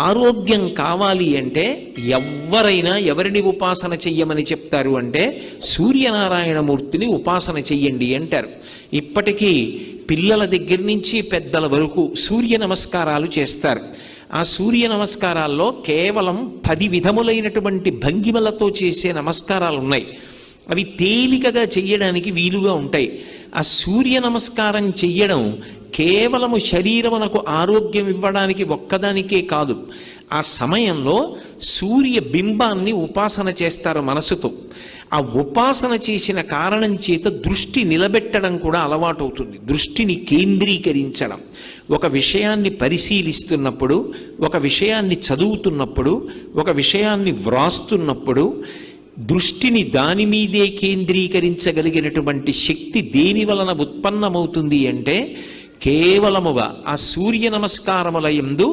ఆరోగ్యం కావాలి అంటే ఎవరైనా ఎవరిని ఉపాసన చెయ్యమని చెప్తారు అంటే సూర్యనారాయణమూర్తిని ఉపాసన చెయ్యండి అంటారు. ఇప్పటికీ పిల్లల దగ్గర నుంచి పెద్దల వరకు సూర్య నమస్కారాలు చేస్తారు. ఆ సూర్య నమస్కారాల్లో కేవలం 10 విధములైనటువంటి భంగిమలతో చేసే నమస్కారాలు ఉన్నాయి. అవి తేలికగా చెయ్యడానికి వీలుగా ఉంటాయి. ఆ సూర్య నమస్కారం చెయ్యడం కేవలము శరీరమునకు ఆరోగ్యం ఇవ్వడానికి ఒక్కదానికే కాదు, ఆ సమయంలో సూర్య బింబాన్ని ఉపాసన చేస్తారు మనసుతో. ఆ ఉపాసన చేసిన కారణం చేత దృష్టి నిలబెట్టడం కూడా అలవాటు అవుతుంది. దృష్టిని కేంద్రీకరించడం, ఒక విషయాన్ని పరిశీలిస్తున్నప్పుడు, ఒక విషయాన్ని చదువుతున్నప్పుడు, ఒక విషయాన్ని వ్రాస్తున్నప్పుడు దృష్టిని దాని మీదే కేంద్రీకరించగలిగినటువంటి శక్తి దేని వలన ఉత్పన్నమవుతుంది అంటే కేవలముగా ఆ సూర్య నమస్కారముల యందు